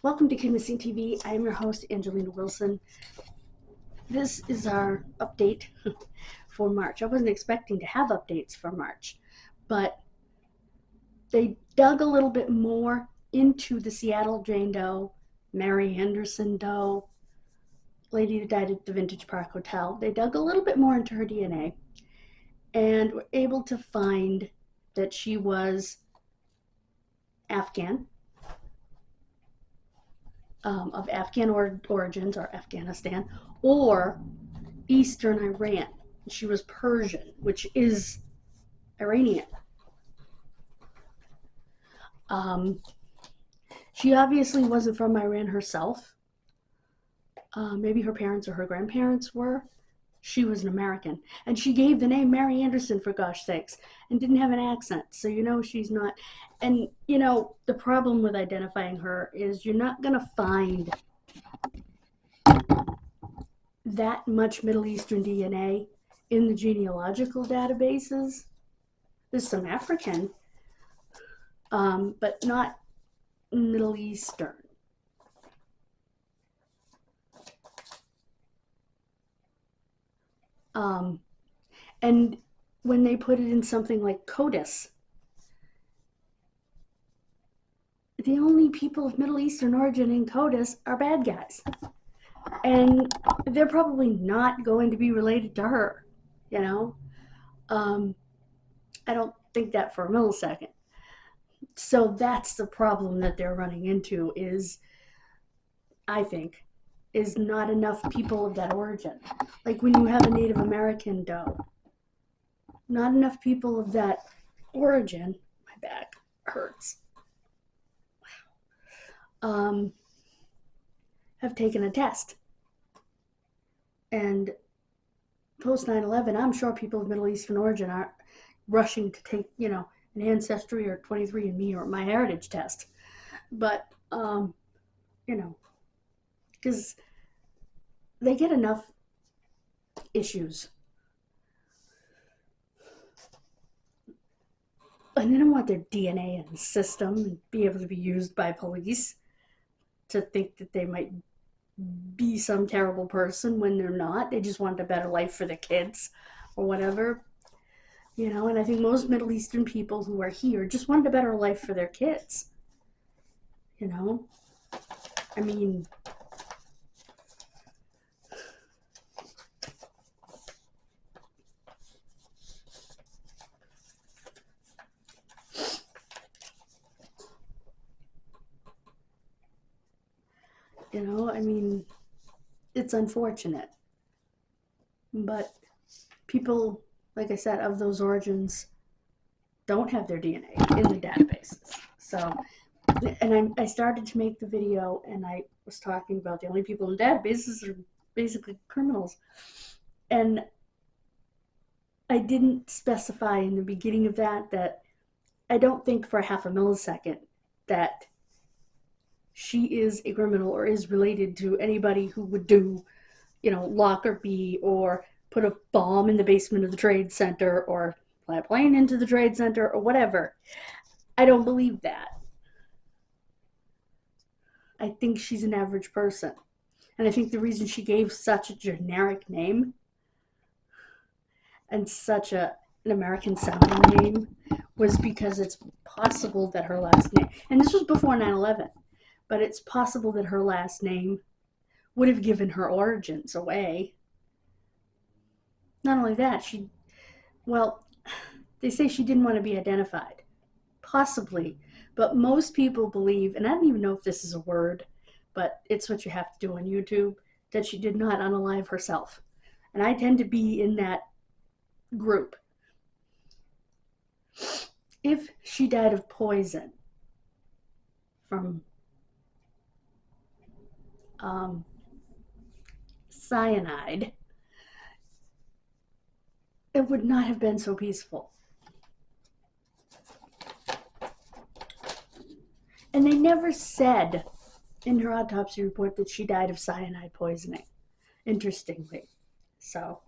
Welcome to Kidmissing TV. I am your host, Angelina Wilson. This is our update for March. I wasn't expecting to have updates for March, but they dug a little bit more into the Seattle Jane Doe, Mary Anderson Doe, lady who died at the Vintage Park Hotel. They dug a little bit more into her DNA and were able to find that she was Afghan, of Afghan origins, or Afghanistan, or Eastern Iran. She was Persian, which is Iranian. She obviously wasn't from Iran herself. Maybe her parents or her grandparents were. She was an American, and she gave the name Mary Anderson, for gosh sakes, and didn't have an accent, so you know she's not. And you know, the problem with identifying her is you're not gonna find that much Middle Eastern DNA in the genealogical databases. There's some African, but not Middle Eastern. And when they put it in something like CODIS, the only people of Middle Eastern origin in CODIS are bad guys. And they're probably not going to be related to her, you know? I don't think that for a millisecond. So that's the problem that they're running into is, I think, is not enough people of that origin. Like when you have a Native American doe, not enough people of that origin, my back hurts, have taken a test. And post 9/11, I'm sure people of Middle Eastern origin are rushing to take, you know, an Ancestry or 23andMe or MyHeritage test. But, you know, because they get enough issues. And they don't want their DNA in the system and be able to be used by police to think that they might be some terrible person when they're not. They just want a better life for their kids or whatever. You know, and I think most Middle Eastern people who are here just want a better life for their kids. You know? I mean, it's unfortunate. But people, like I said, of those origins don't have their DNA in the databases. So, and I started to make the video and I was talking about the only people in databases are basically criminals. And I didn't specify in the beginning of that I don't think for half a millisecond that she is a criminal or is related to anybody who would do, you know, Lockerbie or put a bomb in the basement of the Trade Center or fly a plane into the Trade Center or whatever. I don't believe that. I think she's an average person. And I think the reason she gave such a generic name and such an American sounding name was because it's possible that her last name, and this was before 9/11, but it's possible that her last name would have given her origins away. Not only that, they say she didn't want to be identified. Possibly, but most people believe, and I don't even know if this is a word, but it's what you have to do on YouTube, that she did not unalive herself. And I tend to be in that group. If she died of poison from cyanide, it would not have been so peaceful. And they never said in her autopsy report that she died of cyanide poisoning, interestingly. So,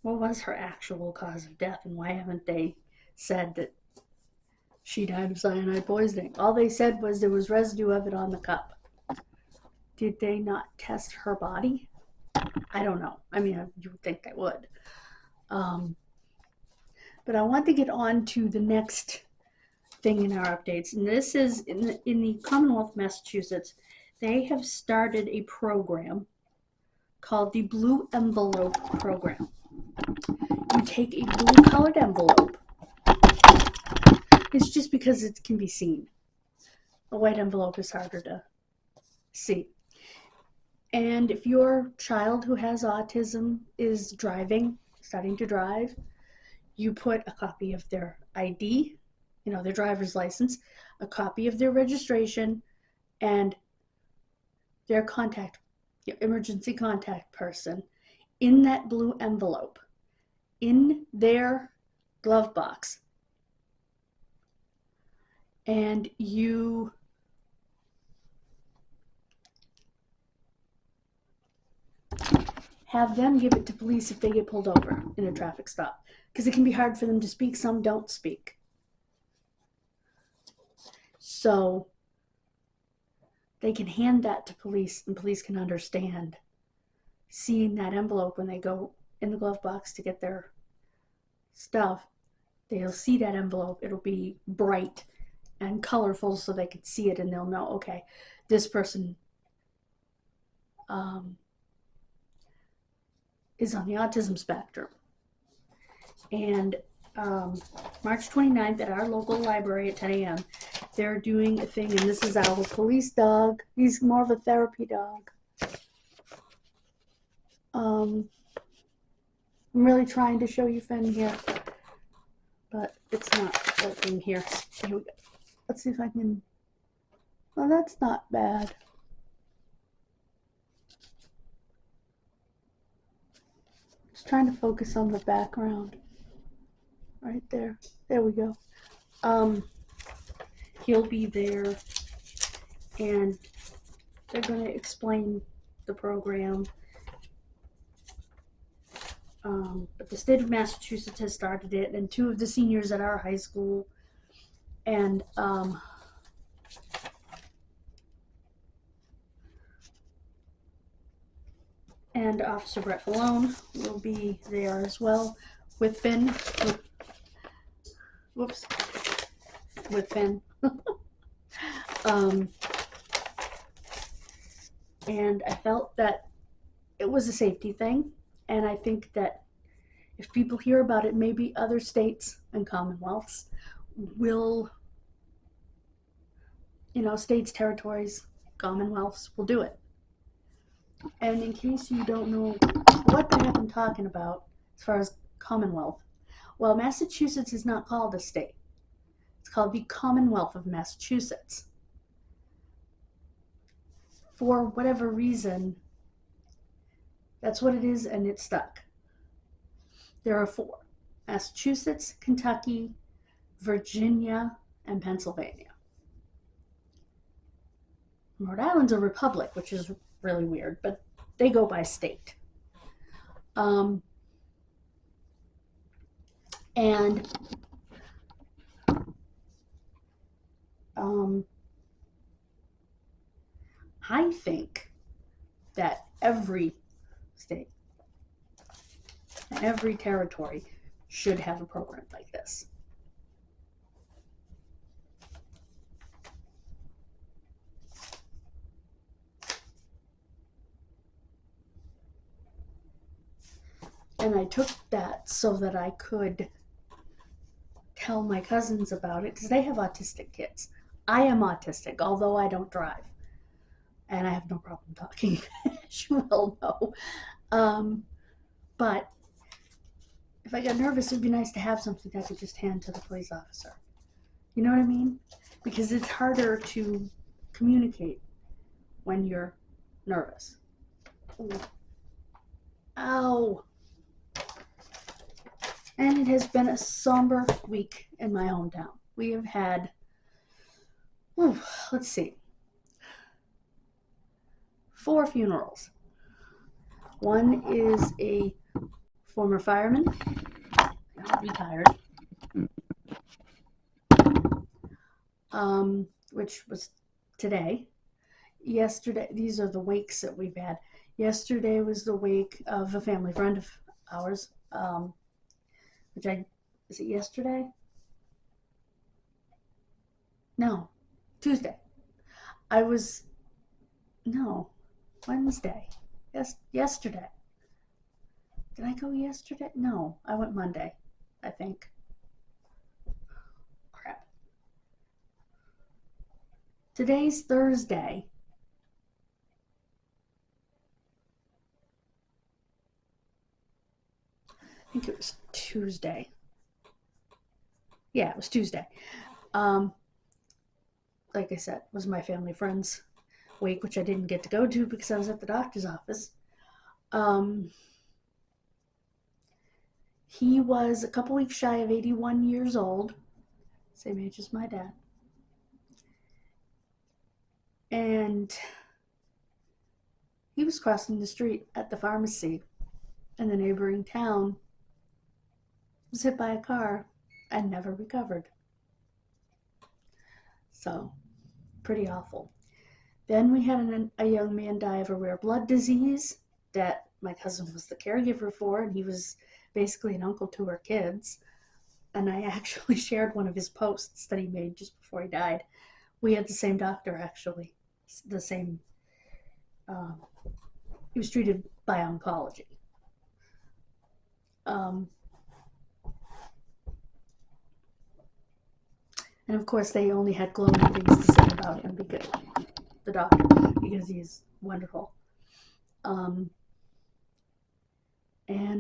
what was her actual cause of death, and why haven't they said that she died of cyanide poisoning? All they said was there was residue of it on the cup. Did they not test her body? I don't know. I mean, you would think they would. But I want to get on to the next thing in our updates, and this is in the Commonwealth of Massachusetts. They have started a program called the Blue Envelope Program. You take a blue colored envelope. It's just because it can be seen. A white envelope is harder to see. And if your child who has autism is starting to drive, you put a copy of their ID, their driver's license, a copy of their registration, and their emergency contact person in that blue envelope, in their glove box. And you have them give it to police if they get pulled over in a traffic stop, because it can be hard for them to speak. Some don't speak. So they can hand that to police, and police can understand seeing that envelope when they go in the glove box to get their stuff. They'll see that envelope. It'll be bright and colorful so they can see it, and they'll know, okay, this person is on the autism spectrum. And March 29th at our local library at 10 a.m., they're doing a thing, and this is our police dog. He's more of a therapy dog. I'm really trying to show you Finn here, but it's not working here. Here we go. Let's see if I can. Well, that's not bad. Just trying to focus on the background. Right there. There we go. He'll be there, and they're going to explain the program. But the state of Massachusetts has started it, and 2 of the seniors at our high school, and Officer Brett Falone will be there as well with Finn. With Finn. And I felt that it was a safety thing, and I think that if people hear about it, maybe other states and commonwealths will, states, territories, commonwealths will do it. And in case you don't know what the heck I'm talking about as far as commonwealth, well, Massachusetts is not called a state. It's called the Commonwealth of Massachusetts. For whatever reason, that's what it is, and it's stuck. There are 4: Massachusetts, Kentucky, Virginia, and Pennsylvania. Rhode Island's a republic, which is really weird, but they go by state. I think that every state and every territory should have a program like this. And I took that so that I could tell my cousins about it, because they have autistic kids. I am autistic, although I don't drive. And I have no problem talking, as you well know. But if I got nervous, it'd be nice to have something I could just hand to the police officer. You know what I mean? Because it's harder to communicate when you're nervous. Ooh. Ow. And it has been a somber week in my hometown. We have had, let's see, 4 funerals. One is a former fireman, retired, which was today. yesterday, these are the wakes that we've had. Yesterday was the wake of a family friend of ours, is it yesterday? No, Tuesday. No, Wednesday. Yesterday. Did I go yesterday? No, I went Monday, I think. Crap. Today's Thursday. I think it was Tuesday. Yeah, it was Tuesday. Like I said, was my family friend's wake, which I didn't get to go to because I was at the doctor's office. He was a couple weeks shy of 81 years old, same age as my dad. And he was crossing the street at the pharmacy in the neighboring town, was hit by a car, and never recovered. So, pretty awful. Then we had a young man die of a rare blood disease that my cousin was the caregiver for, and he was basically an uncle to her kids. And I actually shared one of his posts that he made just before he died. We had the same doctor, actually. The same, he was treated by oncology. And of course, they only had glowing things to say about him, because the doctor, because he's wonderful. And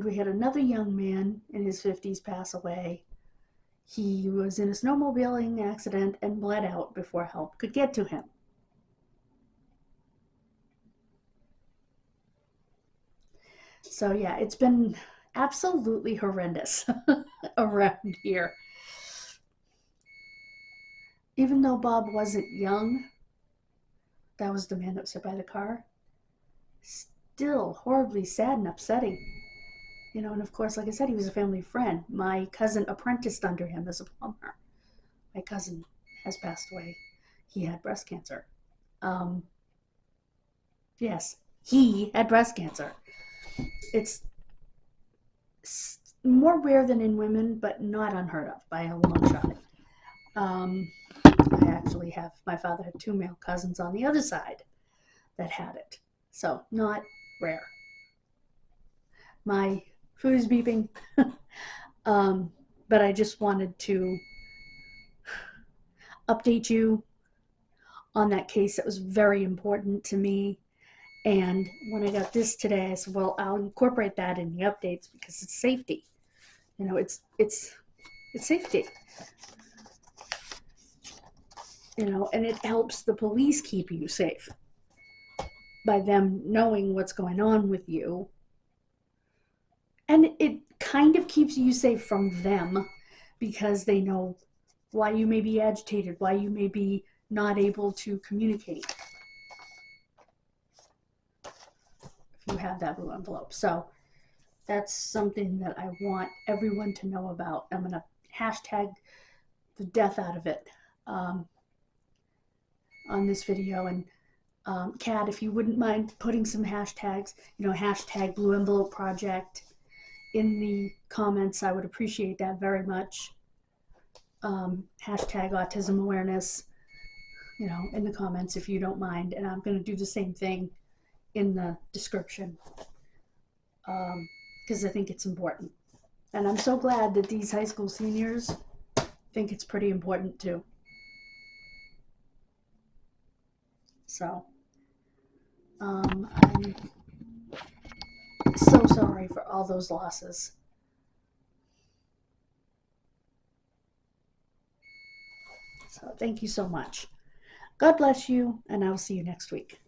we had another young man in his 50s pass away. He was in a snowmobiling accident and bled out before help could get to him. So yeah, it's been absolutely horrendous around here. Even though Bob wasn't young, that was the man that was hit by the car, still horribly sad and upsetting. You know, and of course, like I said, he was a family friend. My cousin apprenticed under him as a plumber. My cousin has passed away. He had breast cancer. Yes, he had breast cancer. It's more rare than in women, but not unheard of by a long shot. I actually have, my father had 2 male cousins on the other side that had it. So, not rare. My food is beeping. But I just wanted to update you on that case that was very important to me. And when I got this today, I said, well, I'll incorporate that in the updates because it's safety. You know, it's safety. You know, and it helps the police keep you safe by them knowing what's going on with you. And it kind of keeps you safe from them because they know why you may be agitated, why you may be not able to communicate if you have that blue envelope. So that's something that I want everyone to know about. I'm going to hashtag the death out of it on this video. And Kat, if you wouldn't mind putting some hashtags, you know, hashtag Blue Envelope Project in the comments, I would appreciate that very much. Hashtag autism awareness, you know, in the comments if you don't mind. And I'm going to do the same thing in the description because I think it's important. And I'm so glad that these high school seniors think it's pretty important too. So I'm so sorry for all those losses. So thank you so much. God bless you, and I'll see you next week.